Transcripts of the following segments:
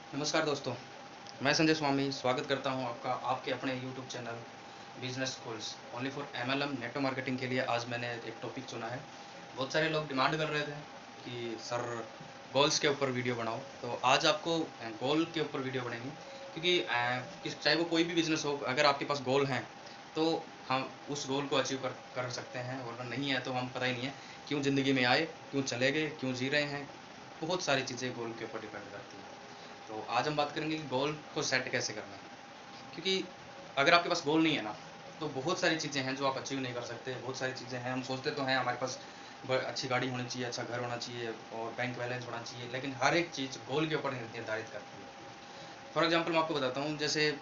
नमस्कार दोस्तों, मैं संजय स्वामी स्वागत करता हूं आपका आपके अपने YouTube channel business schools only for MLM network marketing के लिए। आज मैंने एक टॉपिक चुना है। बहुत सारे लोग डिमांड कर रहे थे कि सर गोल्स के ऊपर वीडियो बनाओ, तो आज आपको गोल के ऊपर वीडियो बनेगी। क्योंकि चाहे वो कोई भी बिजनेस हो, अगर आपके पास गोल हैं तो हम उस गोल को अचीव कर सकते हैं, और नहीं है तो हम पता ही नहीं है क्यों ज़िंदगी में आए, क्यों चले गए, क्यों जी रहे हैं। बहुत सारी चीज़ें गोल के ऊपर डिपेंड करती हैं। तो आज हम बात करेंगे कि गोल को सेट कैसे करना है। क्योंकि अगर आपके पास गोल नहीं है ना, तो बहुत सारी चीज़ें हैं जो आप अचीव नहीं कर सकते। बहुत सारी चीज़ें हैं, हम सोचते तो हैं हमारे पास अच्छी गाड़ी होनी चाहिए, अच्छा घर होना चाहिए और बैंक बैलेंस होना चाहिए, लेकिन हर एक चीज़ गोल के ऊपर निर्धारित करती है। फॉर एग्जाम्पल मैं आपको बताता हूँ, जैसे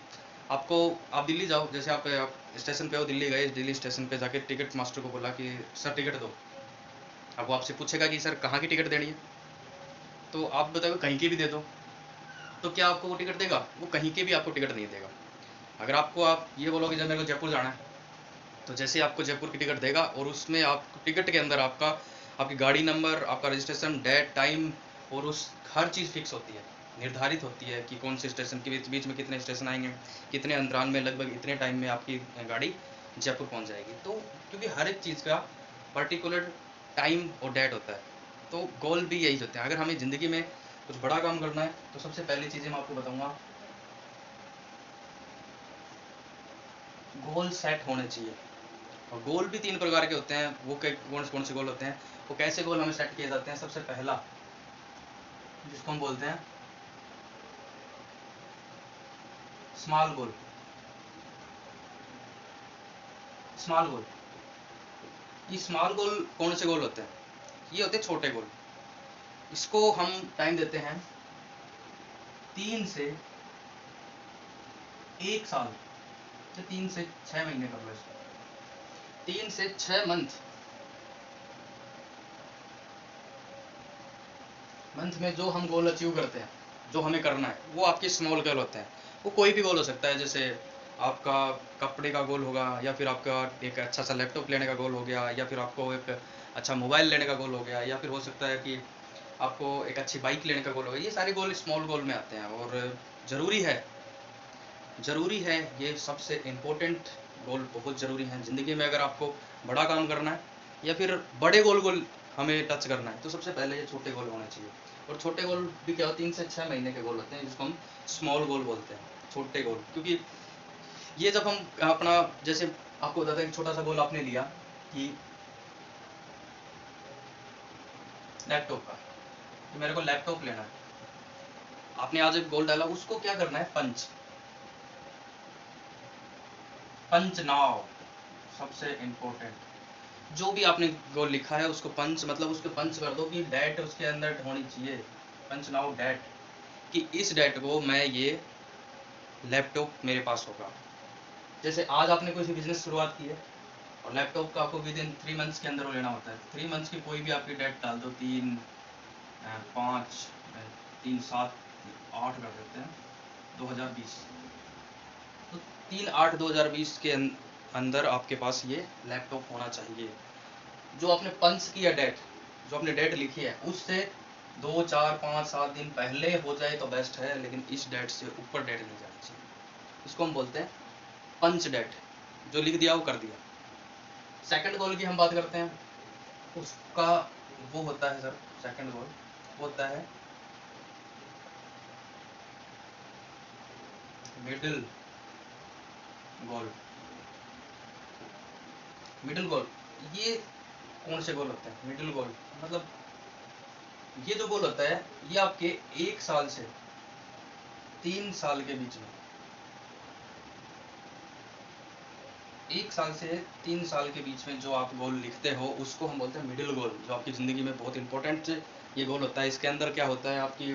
आपको आप दिल्ली जाओ, जैसे आप स्टेशन पे हो, दिल्ली गए, दिल्ली स्टेशन पे जाके टिकट मास्टर को बोला कि सर टिकट दो। अब वो आपसे पूछेगा कि सर कहाँ की टिकट देनी है, तो आप बताओगे कहीं की भी दे दो। तो क्या आपको वो टिकट देगा? वो कहीं के भी आपको टिकट नहीं देगा। अगर आपको आप ये बोलोगे जब मेरे को जयपुर जाना है, तो जैसे आपको जयपुर की टिकट देगा, और उसमें आप टिकट के अंदर आपकी गाड़ी नंबर, आपका रजिस्ट्रेशन डेट, टाइम और उस हर चीज़ फिक्स होती है, निर्धारित होती है कि कौन से स्टेशन के बीच बीच में कितने स्टेशन आएंगे, कितने अंतराल में, लगभग इतने टाइम में आपकी गाड़ी जयपुर पहुंच जाएगी। तो क्योंकि हर एक चीज़ का पर्टिकुलर टाइम और डेट होता है, तो गोल भी यही होते हैं। अगर हमें ज़िंदगी में कुछ बड़ा काम करना है, तो सबसे पहली चीज़ें मैं आपको बताऊंगा, गोल सेट होने चाहिए। और गोल भी तीन प्रकार के होते हैं। वो कौन कौन से गोल होते हैं, वो कैसे गोल हमें सेट किए जाते हैं। सबसे पहला, जिसको हम बोलते हैं स्मॉल गोल। स्मॉल गोल, ये स्मॉल गोल कौन से गोल होते हैं? ये होते हैं छोटे गोल। इसको हम टाइम देते हैं 3 से 1 साल, तो 3 से 6 महीने कर लो इसको, 3 से 6 मंथ। मंथ में जो हम गोल अचीव करते हैं, जो हमें करना है, वो आपके स्मॉल गोल होते हैं। वो कोई भी गोल हो सकता है, जैसे आपका कपड़े का गोल होगा, या फिर आपका एक अच्छा सा लैपटॉप लेने का गोल हो गया, या फिर आपको एक अच्छा मोबाइल लेने का गोल हो गया, या फिर हो सकता है कि आपको एक अच्छी बाइक लेने का गोल हो गया। ये सारे गोल स्मॉल गोल में आते हैं। और ज़रूरी है, ज़रूरी है, ये सबसे इम्पोर्टेंट गोल बहुत ज़रूरी है ज़िंदगी में। अगर आपको बड़ा काम करना है या फिर बड़े गोल हमें टच करना है, तो सबसे पहले ये छोटे गोल होने चाहिए। और छोटे गोल भी क्या हो, 3 से 6 महीने के गोल होते हैं, जिसको हम स्मॉल गोल बोलते हैं, छोटे गोल। क्योंकि ये जब हम अपना, जैसे आपको बताते हैं, एक छोटा सा गोल आपने लिया कि लैपटॉप का, कि मेरे को लैपटॉप लेना है। आपने आज एक गोल डाला, उसको क्या करना है, पंच पंच नाउ, सबसे इम्पोर्टेंट। जो भी आपने गोल लिखा है उसको पंच, मतलब उसको पंच कर दो कि डेट उसके अंदर होनी चाहिए। पंच नाउ डेट, कि इस डेट को मैं ये लैपटॉप मेरे पास होगा। जैसे आज आपने कोई सी बिजनेस शुरुआत की है, और लैपटॉप का आपको विद इन 3 मंथ्स के अंदर वो लेना होता है। 3 मंथ्स की कोई भी आपकी डेट डाल दो, 3, 5, 3, 7, 8 कर देते हैं, 2020। तो 3/8/2020 के अंदर आपके पास ये लैपटॉप होना चाहिए। जो आपने पंच किया डेट, जो आपने डेट लिखी है, उससे 2, 4, 5, 7 दिन पहले हो जाए तो बेस्ट है, लेकिन इस डेट से ऊपर डेट नहीं जानी चाहिए। इसको हम बोलते हैं पंच डेट। जो लिख दिया वो कर दिया। सेकंड गोल की हम बात करते हैं, उसका वो होता है सर, सेकंड गोल होता है मिडिल गोल। मिडिल गोल, ये कौन से गोल होते हैं? मिडिल गोल मतलब ये जो गोल होता है, ये आपके 1 साल से 3 साल के बीच में, 1 साल से 3 साल के बीच में जो आप गोल लिखते हो, उसको हम बोलते हैं मिडिल गोल, जो आपकी ज़िंदगी में बहुत इंपॉर्टेंट ये गोल होता है। इसके अंदर क्या होता है, आपकी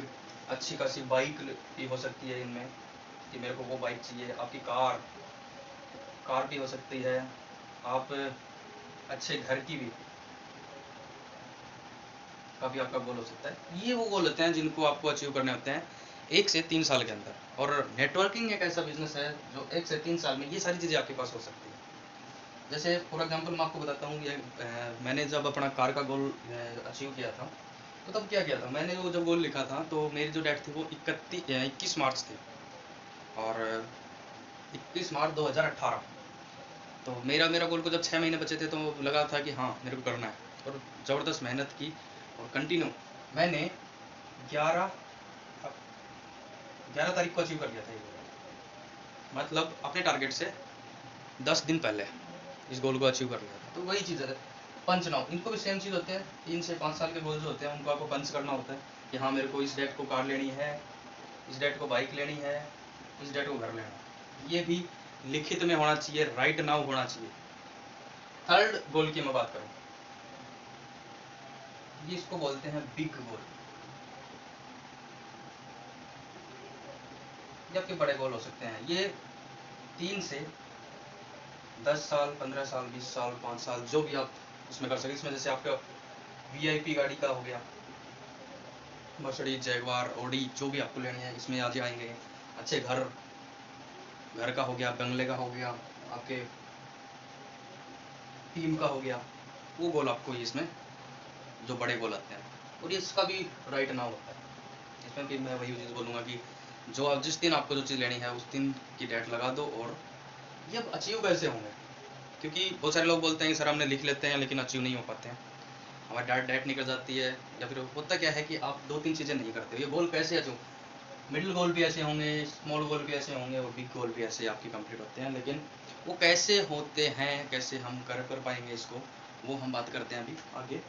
अच्छी खासी बाइक भी हो सकती है इनमें, कि मेरे को वो बाइक चाहिए। आपकी कार कार भी हो सकती है, आप अच्छे घर की भी का भी आपका गोल हो सकता है। ये वो गोल होते हैं जिनको आपको अचीव करने होते हैं 1 से 3 साल के अंदर। और नेटवर्किंग एक ऐसा बिजनेस है जो 1 से 3 साल में ये सारी चीज़ें आपके पास हो सकती है। जैसे फॉर एग्जांपल मैं आपको बताता हूँ, ये मैंने जब अपना कार का गोल अचीव किया था, तो तब क्या किया था मैंने, वो जब गोल लिखा था तो मेरी जो डेट थी वो 21 मार्च थी, और 21 मार्च 2018। तो मेरा मेरा गोल को जब 6 महीने बचे थे तो लगा था कि हाँ मेरे को करना है, और ज़बरदस्त मेहनत की और कंटिन्यू मैंने 11 11 तारीख को अचीव कर लिया था ये गोल। मतलब अपने टारगेट से 10 दिन पहले इस गोल को अचीव कर लिया था। तो वही चीज़ है, पंच नाउ इनको भी सेम चीज़ होते हैं। 3 से 5 साल के गोल जो होते हैं उनको आपको पंच करना होता है कि हाँ मेरे को इस डेट को कार लेनी है, इस डेट को बाइक लेनी है, इस डेट को घर लेना है। ये भी लिखित में होना चाहिए, राइट नाउ होना चाहिए। थर्ड गोल की मैं बात करूँ, ये इसको बोलते हैं बिग गोल। ये आपके बड़े गोल हो सकते हैं। ये 3 से 10 साल, 15 साल, 20 साल, 5 साल, जो भी आप इसमें कर सकें। इसमें जैसे आपका वीआईपी गाड़ी का हो गया, मर्सिडीज, जैगवार, ऑडी, जो भी आपको लेनी है इसमें आ जाएंगे। अच्छे घर का हो गया, बंगले का हो गया, आपके टीम का हो गया, वो गोल आपको इसमें जो बड़े गोल आते हैं। और ये इसका भी राइट नाउ होता है। इसमें भी मैं वही चीज़ बोलूँगा कि जो आप जिस दिन आपको जो चीज़ लेनी है उस दिन की डेट लगा दो। और ये अब अचीव कैसे होंगे, क्योंकि बहुत सारे लोग बोलते हैं कि सर हमने लिख लेते हैं लेकिन अचीव नहीं हो पाते हैं, हमारी डेट निकल जाती है, या फिर होता क्या है कि आप 2-3 चीज़ें नहीं करते। ये गोल कैसे अचीव, मिडिल गोल भी ऐसे होंगे, स्मॉल गोल भी ऐसे होंगे, और बिग गोल भी ऐसे आपके कंप्लीट होते हैं। लेकिन वो कैसे होते हैं, कैसे हम कर पाएंगे इसको, वो हम बात करते हैं अभी आगे,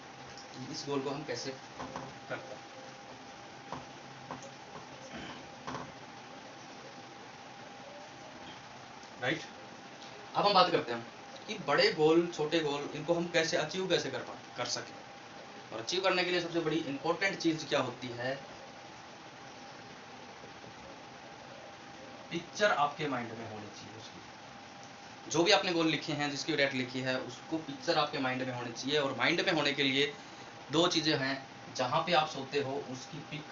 इस गोल को हम कैसे करते हैं। राइट, अब हम बात करते हैं कि बड़े गोल, छोटे गोल, इनको हम कैसे अचीव कैसे कर सकें। और अचीव करने के लिए सबसे बड़ी इंपॉर्टेंट चीज़ क्या होती है, पिक्चर आपके माइंड में होनी चाहिए उसकी। जो भी आपने गोल लिखे हैं, जिसकी डेट लिखी है, उसको पिक्चर आपके माइंड में होनी चाहिए। और माइंड में होने के लिए 2 चीज़ें हैं, जहाँ पे आप सोते हो उसकी पिक,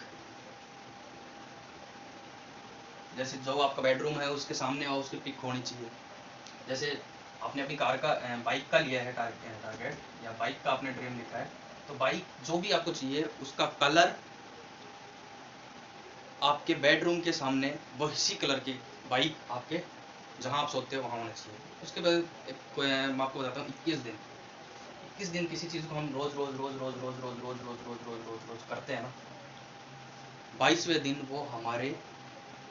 जैसे जो आपका बेडरूम है उसके सामने हो उसकी पिक होनी चाहिए। जैसे आपने अपनी कार का बाइक का लिया है टारगेट, या बाइक का आपने ड्रीम लिखा है, तो बाइक जो भी आपको चाहिए उसका कलर आपके बेडरूम के सामने वही कलर की बाइक आपके जहाँ आप सोते हो वहाँ होना चाहिए। उसके बाद मैं आपको बताता हूँ, 21 दिन किसी चीज़ को हम रोज रोज रोज रोज रोज रोज रोज रोज रोज रोज रोज रोज करते हैं ना, 22वें दिन वो हमारे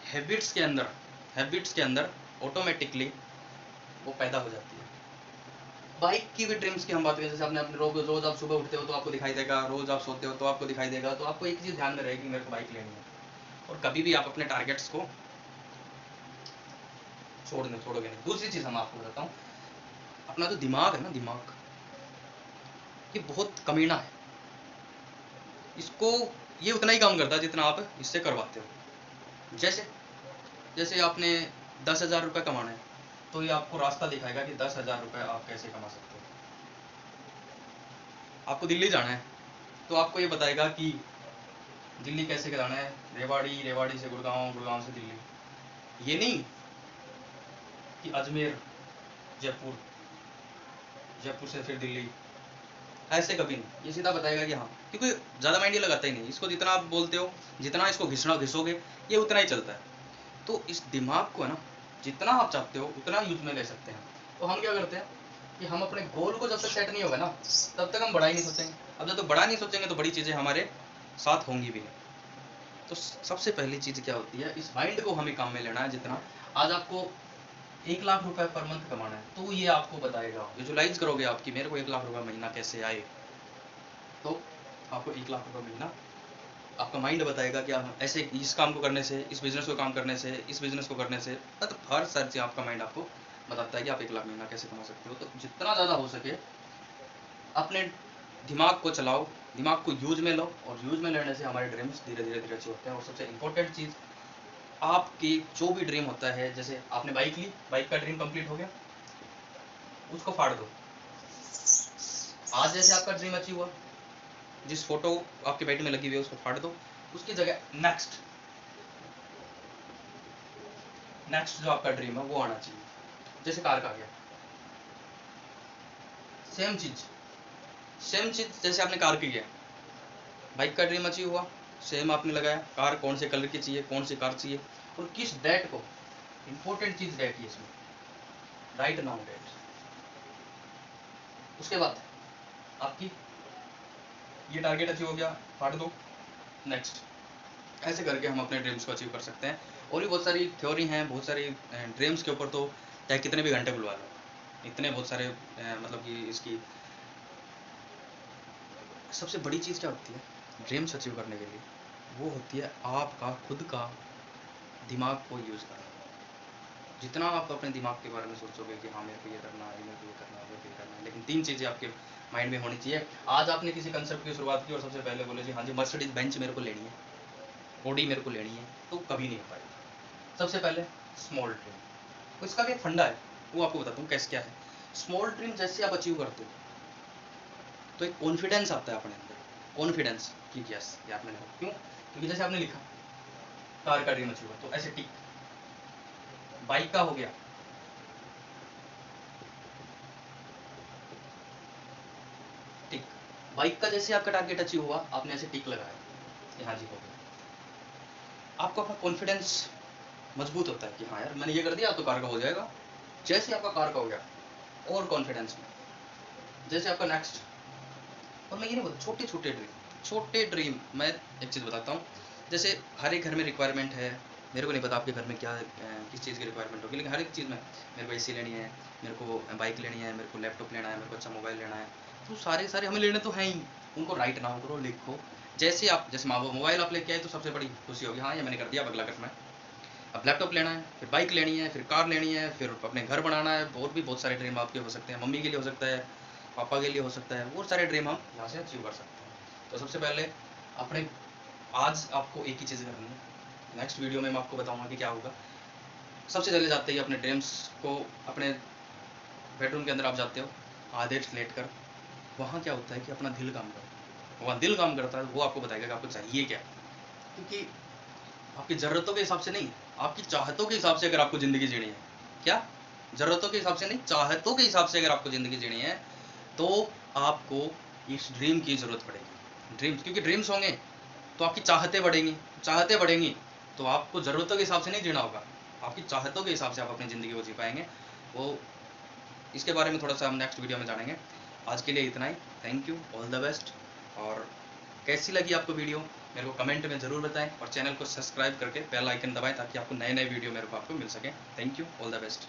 हैबिट्स के अंदर ऑटोमेटिकली वो पैदा हो जाती है। बाइक की भी ड्रीम्स की हम बात करें, जैसे आपने अपने रोज आप सुबह उठते हो तो आपको दिखाई देगा, रोज आप सोते हो तो आपको दिखाई देगा, तो आपको एक चीज़ ध्यान में रहेगी, मेरे को बाइक लेनी है। और कभी भी आप अपने टारगेट्स को छोड़ोगे नहीं। दूसरी चीज़ हम आपको बताता हूँ, अपना जो दिमाग है ना, दिमाग ये बहुत कमीना है। इसको ये उतना ही काम करता है जितना आप इससे करवाते हो। जैसे जैसे आपने 10,000 रुपये कमाना है, तो ये आपको रास्ता दिखाएगा कि 10,000 रुपये आप कैसे कमा सकते हो। आपको दिल्ली जाना है तो आपको ये बताएगा कि दिल्ली कैसे जाना है, रेवाड़ी से गुड़गांव, गुड़गांव से दिल्ली। ये नहीं कि अजमेर, जयपुर, जयपुर से फिर दिल्ली, ऐसे कभी नहीं। ये सीधा बताएगा कि हाँ, क्योंकि ज़्यादा माइंड ये लगाता ही नहीं। इसको जितना आप बोलते हो, जितना इसको घिसोगे, ये उतना ही चलता है। तो इस दिमाग को है ना, जितना आप चाहते हो उतना यूज में ले सकते हैं। तो हम क्या करते हैं कि हम अपने गोल को जब तक सेट नहीं होगा ना, तब तक हम बड़ा ही नहीं सोचेंगे। अब जब तक बड़ा नहीं सोचेंगे तो बड़ी चीज़ें हमारे साथ होंगी भी नहीं। तो सबसे पहली चीज़ क्या होती है, इस माइंड को हमें काम में लेना है। जितना आज आपको 1 लाख रुपए पर मंथ कमाना है, तो ये आपको बताएगा, विजुलाइज करोगे आपकी मेरे को 1 लाख रुपए महीना कैसे आए, तो आपको 1 लाख रुपए महीना आपका माइंड बताएगा कि आप ऐसे इस काम को करने से, इस बिजनेस को काम करने से, इस बिजनेस को करने से, मतलब हर सर्च आपका माइंड आपको बताता है कि आप 1 लाख महीना कैसे कमा सकते हो। तो जितना ज़्यादा हो सके अपने दिमाग को चलाओ, दिमाग को यूज में लो, और यूज में लेने से हमारे ड्रीम्स धीरे धीरे धीरे अच्छे होते हैं। और सबसे इंपॉर्टेंट चीज़, आपकी जो भी ड्रीम होता है, जैसे आपने बाइक ली, बाइक का ड्रीम कंप्लीट हो गया, उसको फाड़ दो। आज जैसे आपका ड्रीम अचीव हुआ, जिस फोटो आपके बेड में लगी हुई है उसको फाड़ दो, उसकी जगह नेक्स्ट जो आपका ड्रीम है वो आना चाहिए। जैसे कार का गया, सेम चीज जैसे आपने कार की है, बाइक का ड्रीम अचीव हुआ, सेम आपने लगाया। कार कौन से कलर की चाहिए, कौन सी कार चाहिए और किस डेट को, इंपॉर्टेंट चीज डेट है इसमें, राइट नाउ डेट। उसके बाद आपकी ये टारगेट अचीव हो गया, फाड़ दो, नेक्स्ट। ऐसे करके हम अपने ड्रीम्स को अचीव कर सकते हैं। और भी बहुत सारी थ्योरी हैं, बहुत सारी ड्रीम्स के ऊपर तो चाहे कितने भी घंटे बुलवा लो, इतने बहुत सारे मतलब कि इसकी सबसे बड़ी चीज़ क्या होती है ड्रीम्स अचीव करने के लिए, वो होती है आपका खुद का दिमाग को यूज़ करना। जितना आप अपने दिमाग के बारे में सोचोगे कि हाँ मेरे को ये करना है, मेरे को ये करना है, मेरे को ये करना है, लेकिन 3 चीज़ें आपके माइंड में होनी चाहिए। आज आपने किसी कंसेप्ट की शुरुआत की और सबसे पहले बोले जी हाँ जी मर्सिडीज बेंच मेरे को लेनी है, ऑडी मेरे को लेनी है, तो कभी नहीं हो पाएगा। सबसे पहले स्मॉल ड्रीम, तो इसका भी एक फंडा है, वो आपको बताता हूँ कैसे क्या है। स्मॉल ड्रीम जैसे आप अचीव करते हो तो एक कॉन्फिडेंस आता है अपने अंदर, कॉन्फिडेंस कि यस यार मैंने, क्यों, क्योंकि जैसे आपने लिखा कार का ड्रीम अचीव, तो ऐसे टिक। बाइक का हो गया, टिक। बाइक का जैसे आपका टारगेट अचीव हुआ, आपने ऐसे टिक लगाया कि हाँ जी हो गया। आपको अपना कॉन्फिडेंस मजबूत होता है कि हाँ यार मैंने ये कर दिया तो कार का हो जाएगा। जैसे आपका कार का हो गया और कॉन्फिडेंस में, जैसे आपका नेक्स्ट। और मैं ये नहीं बोलता छोटे छोटे ड्रीम, छोटे ड्रीम। मैं एक चीज़ बताता हूँ, जैसे हर एक घर में रिक्वायरमेंट है, मेरे को नहीं पता आपके घर में क्या किस चीज़ की रिक्वायरमेंट होगी, लेकिन हर एक चीज़ में मेरे को एसी लेनी है, मेरे को बाइक लेनी है, मेरे को लैपटॉप लेना है, मेरे को अच्छा मोबाइल लेना है, तो सारे सारे हमें लेने तो हैं ही। उनको राइट नाउ करो, लिखो। जैसे आप जैसे मोबाइल आप लेके आए तो सबसे बड़ी खुशी होगी, हाँ ये मैंने कर दिया, अब अगला करना है। अब लैपटॉप लेना है, फिर बाइक लेनी है, फिर कार लेनी है, फिर अपने घर बनाना है। और भी बहुत सारे ड्रीम आपके हो सकते हैं, मम्मी के लिए हो सकता है, पापा के लिए हो सकता है, वो सारे ड्रीम हम यहाँ से अचीव कर सकते हैं। तो सबसे पहले अपने, आज आपको एक ही चीज़ करनी है, नेक्स्ट वीडियो में मैं आपको बताऊंगा कि क्या होगा। सबसे पहले जाते ही अपने ड्रीम्स को, अपने बेडरूम के अंदर आप जाते हो, आधे लेट कर, वहाँ क्या होता है कि अपना दिल काम करता है, वहाँ दिल काम करता है, वो आपको बताएगा कि आपको चाहिए क्या। क्योंकि आपकी ज़रूरतों के हिसाब से नहीं, आपकी चाहतों के हिसाब से अगर आपको ज़िंदगी जीनी है, क्या, ज़रूरतों के हिसाब से नहीं, चाहतों के हिसाब से अगर आपको ज़िंदगी जीनी है, तो आपको इस ड्रीम की ज़रूरत पड़ेगी। ड्रीम्स, क्योंकि ड्रीम्स होंगे तो आपकी चाहतें बढ़ेंगी, चाहतें बढ़ेंगी तो आपको ज़रूरतों के हिसाब से नहीं जीना होगा, आपकी चाहतों के हिसाब से आप अपनी ज़िंदगी को जी पाएंगे। वो इसके बारे में थोड़ा सा हम नेक्स्ट वीडियो में जानेंगे। आज के लिए इतना ही, thank you, all the best. और कैसी लगी आपको वीडियो मेरे को कमेंट में ज़रूर बताएं, और चैनल को सब्सक्राइब करके बेल आइकन दबाएं ताकि आपको नए नए वीडियो मेरे को आपको मिल सके। Thank you, all the best.